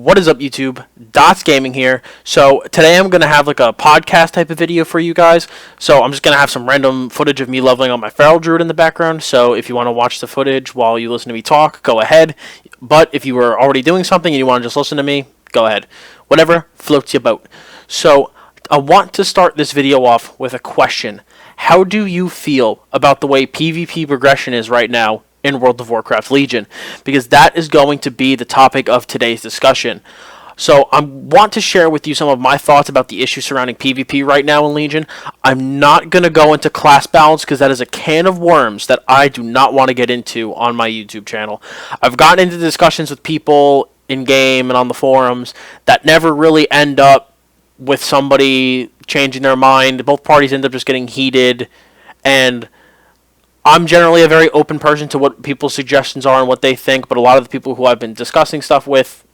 What is up, YouTube? Dottz Gaming here. So today I'm gonna have like a podcast type of video for you guys. So I'm just gonna have some random footage of me leveling up my feral druid in the background. So if you want to watch the footage while you listen to me talk, go ahead. But if you were already doing something and you want to just listen to me, go ahead. Whatever floats your boat. So I want to start this video off with a question. How do you feel about the way PvP progression is right now in World of Warcraft Legion? Because that is going to be the topic of today's discussion. So I want to share with you some of my thoughts about the issues surrounding PvP right now in Legion. I'm not going to go into class balance because that is a can of worms that I do not want to get into on my YouTube channel. I've gotten into discussions with people in-game and on the forums that never really end up with somebody changing their mind. Both parties end up just getting heated, and I'm generally a very open person to what people's suggestions are and what they think, but a lot of the people who I've been discussing stuff with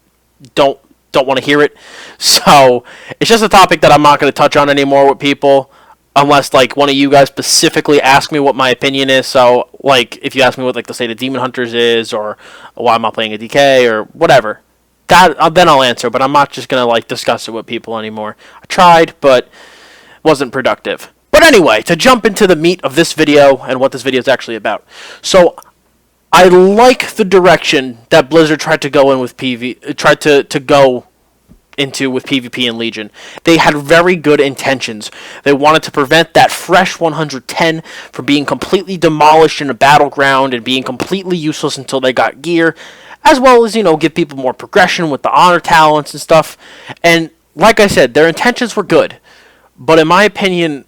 don't want to hear it. So it's just a topic that I'm not going to touch on anymore with people unless like one of you guys specifically ask me what my opinion is. So like if you ask me what like the state of Demon Hunters is, or why I'm not playing a DK or whatever, that then I'll answer, but I'm not just going to like discuss it with people anymore. I tried, but wasn't productive. But anyway, to jump into the meat of this video and what this video is actually about. So I like the direction that Blizzard tried to go in with go into with PvP and Legion. They had very good intentions. They wanted to prevent that fresh 110 from being completely demolished in a battleground and being completely useless until they got gear, as well as, give people more progression with the honor talents and stuff. And like I said, their intentions were good. But in my opinion,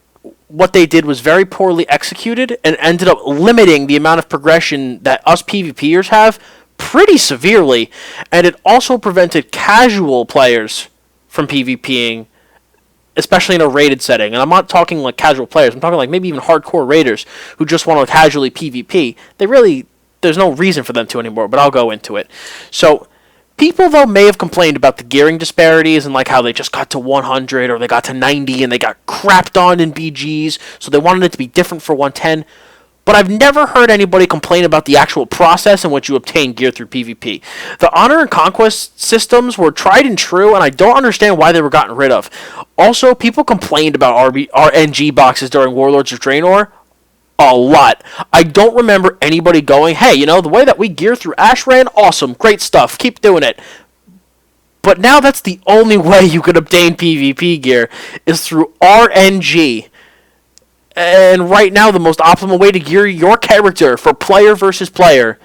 what they did was very poorly executed and ended up limiting the amount of progression that us PvP'ers have pretty severely. And it also prevented casual players from PvPing, especially in a raided setting. And I'm not talking like casual players. I'm talking like maybe even hardcore raiders who just want to casually PvP. There's no reason for them to anymore, but I'll go into it. So people, though, may have complained about the gearing disparities and like how they just got to 100 or they got to 90 and they got crapped on in BGs, so they wanted it to be different for 110. But I've never heard anybody complain about the actual process in which you obtain gear through PvP. The honor and conquest systems were tried and true, and I don't understand why they were gotten rid of. Also, people complained about RNG boxes during Warlords of Draenor a lot. I don't remember anybody going, hey, the way that we gear through Ashran, awesome, great stuff, keep doing it. But now that's the only way you could obtain PvP gear is through RNG. And right now the most optimal way to gear your character for player versus player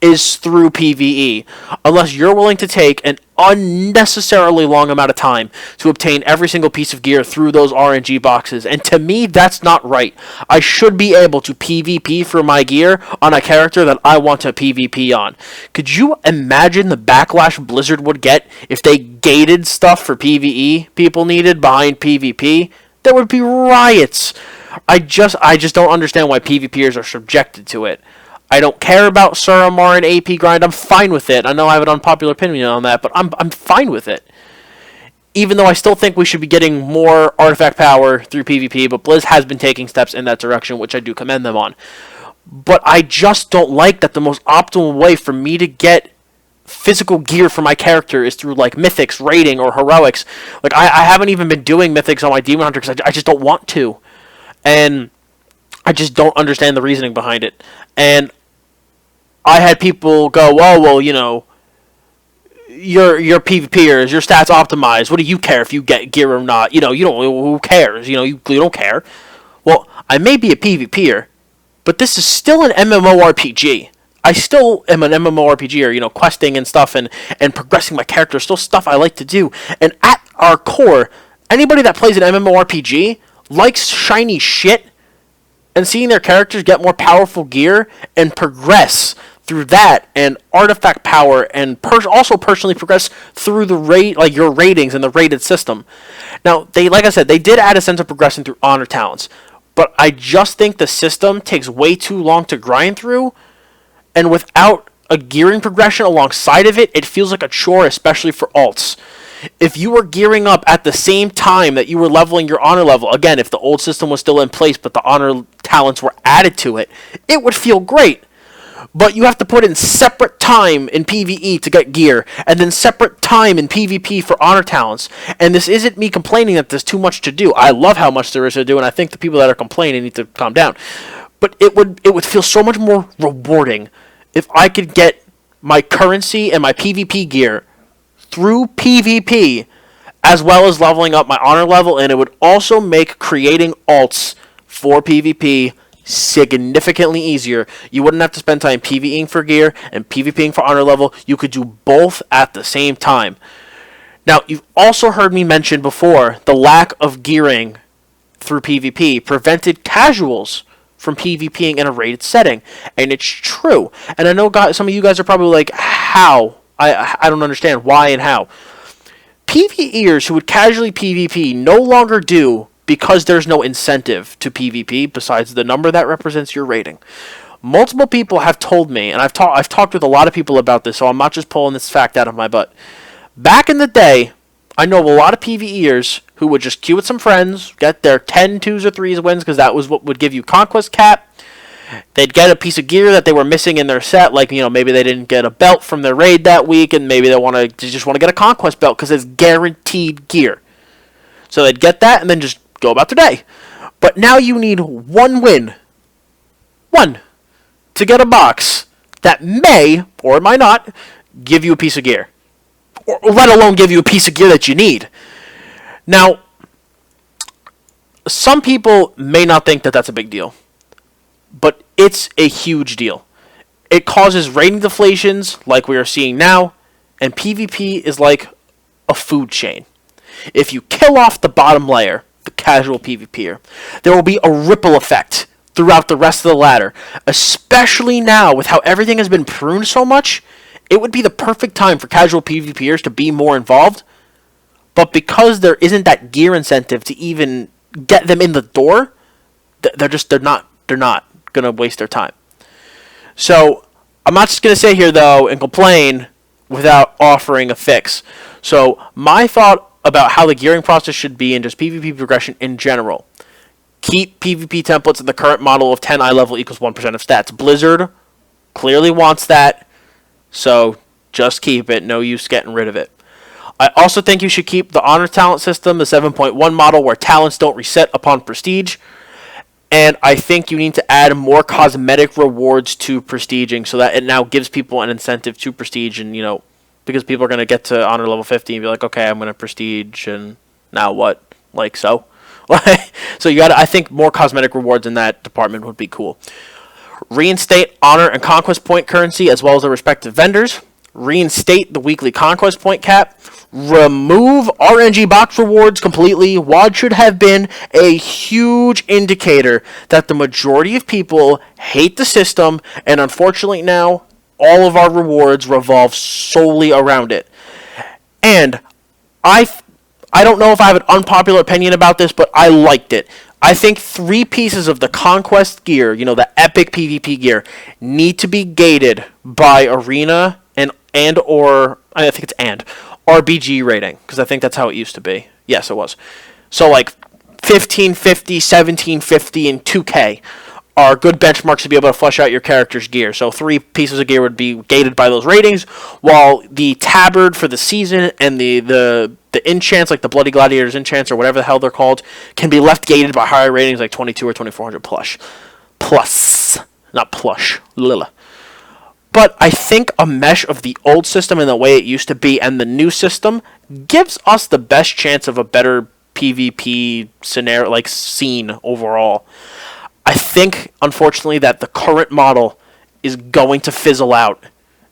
is through PvE, unless you're willing to take an unnecessarily long amount of time to obtain every single piece of gear through those RNG boxes. And to me, that's not right. I should be able to PvP for my gear on a character that I want to PvP on. Could you imagine the backlash Blizzard would get if they gated stuff for PvE people needed behind PvP? There would be riots. I just don't understand why PvPers are subjected to it. I don't care about Suramar and AP grind. I'm fine with it. I know I have an unpopular opinion on that, but I'm fine with it. Even though I still think we should be getting more artifact power through PvP, but Blizz has been taking steps in that direction, which I do commend them on. But I just don't like that the most optimal way for me to get physical gear for my character is through like mythics, raiding, or heroics. Like I haven't even been doing mythics on my Demon Hunter because I just don't want to. And I just don't understand the reasoning behind it. And I had people go, oh, well, your PvPers, your stats optimized. What do you care if you get gear or not? You don't. Who cares? You don't care. Well, I may be a PvPer, but this is still an MMORPG. I still am an MMORPGer, questing and stuff and progressing my character is still stuff I like to do. And at our core, anybody that plays an MMORPG likes shiny shit and seeing their characters get more powerful gear and progress through that and artifact power and also personally progress through the your ratings and the rated system. Now, like I said, they did add a sense of progression through honor talents, but I just think the system takes way too long to grind through, and without a gearing progression alongside of it, it feels like a chore, especially for alts. If you were gearing up at the same time that you were leveling your honor level, again, if the old system was still in place but the honor talents were added to it, it would feel great. But you have to put in separate time in PvE to get gear, and then separate time in PvP for honor talents. And this isn't me complaining that there's too much to do. I love how much there is to do, and I think the people that are complaining need to calm down. But it would feel so much more rewarding if I could get my currency and my PvP gear through PvP, as well as leveling up my honor level, and it would also make creating alts for PvP significantly easier. You wouldn't have to spend time PvEing for gear and PvPing for honor level. You could do both at the same time. Now, you've also heard me mention before the lack of gearing through PvP prevented casuals from PvPing in a rated setting, and it's true. And I know some of you guys are probably like, how? I don't understand why and how. PvE'ers who would casually PvP no longer do, because there's no incentive to PvP besides the number that represents your rating. Multiple people have told me, and I've talked with a lot of people about this, so I'm not just pulling this fact out of my butt. Back in the day, I know a lot of PvE'ers who would just queue with some friends, get their 10 2s or 3s wins, because that was what would give you conquest cap. They'd get a piece of gear that they were missing in their set, like, maybe they didn't get a belt from their raid that week, and maybe they just want to get a conquest belt because it's guaranteed gear. So they'd get that and then just go about their day. But now you need one win. One. To get a box that may, or it might not, give you a piece of gear. Or let alone give you a piece of gear that you need. Now, some people may not think that that's a big deal. But it's a huge deal. It causes rating deflations like we are seeing now, and PvP is like a food chain. If you kill off the bottom layer, the casual PvPer, there will be a ripple effect throughout the rest of the ladder. Especially now, with how everything has been pruned so much, it would be the perfect time for casual PvPers to be more involved. But because there isn't that gear incentive to even get them in the door, they're not going to waste their time. So I'm not just going to sit here though and complain without offering a fix. So my thought about how the gearing process should be and just PvP progression in general. Keep PvP templates in the current model of 10 eye level equals 1% of stats. Blizzard clearly wants that, so just keep it. No use getting rid of it. I also think you should keep the honor talent system, the 7.1 model, where talents don't reset upon prestige. And I think you need to add more cosmetic rewards to prestiging so that it now gives people an incentive to prestige, and because people are going to get to honor level 50 and be like, okay, I'm going to prestige, and now what? Like, so? So I think more cosmetic rewards in that department would be cool. Reinstate honor and conquest point currency as well as their respective vendors. Reinstate the weekly conquest point cap. Remove RNG box rewards completely. WoD should have been a huge indicator that the majority of people hate the system, and unfortunately now all of our rewards revolve solely around it. And I don't know if I have an unpopular opinion about this, but I liked it. I think 3 pieces of the conquest gear, the epic PvP gear, need to be gated by arena and or I think it's RBG rating, because I think that's how it used to be. Yes, it was. So like 1550, 1750, and 2K are good benchmarks to be able to flesh out your character's gear. So 3 pieces of gear would be gated by those ratings, while the tabard for the season and the enchants, like the Bloody Gladiators enchants or whatever the hell they're called, can be left gated by higher ratings like 22 or 2400 plus. Not plush. Lila. But I think a mesh of the old system and the way it used to be and the new system gives us the best chance of a better PvP scenario, like scene overall. I think, unfortunately, that the current model is going to fizzle out,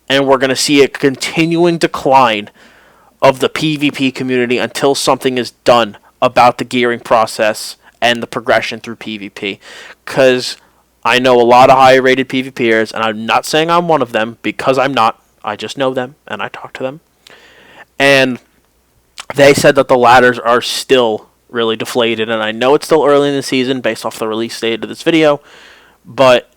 and we're going to see a continuing decline of the PvP community until something is done about the gearing process and the progression through PvP. Because I know a lot of high-rated PvPers, and I'm not saying I'm one of them, because I'm not. I just know them, and I talk to them. And they said that the ladders are still really deflated, and I know it's still early in the season based off the release date of this video, but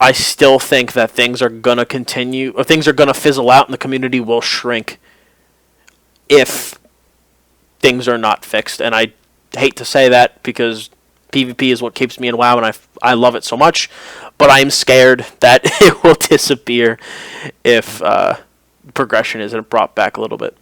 I still think that things are going to continue, or things are going to fizzle out, and the community will shrink if things are not fixed. And I hate to say that because PvP is what keeps me in WoW, and I love it so much. but I'm scared that it will disappear if progression isn't brought back a little bit.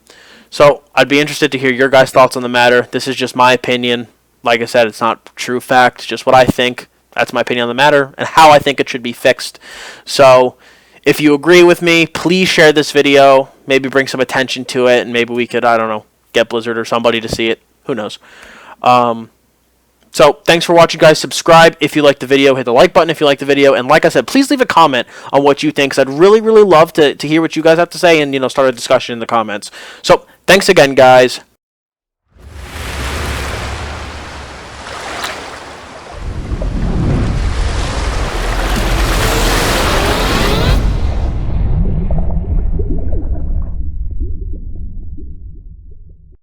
So I'd be interested to hear your guys' thoughts on the matter. This is just my opinion. Like I said, it's not true fact, just what I think. That's my opinion on the matter and how I think it should be fixed. So if you agree with me, please share this video. Maybe bring some attention to it, and maybe we could, I don't know, get Blizzard or somebody to see it. Who knows? So thanks for watching, guys. Subscribe if you liked the video. Hit the like button if you liked the video. And like I said, please leave a comment on what you think, because I'd really, really love to hear what you guys have to say and, start a discussion in the comments. So thanks again, guys.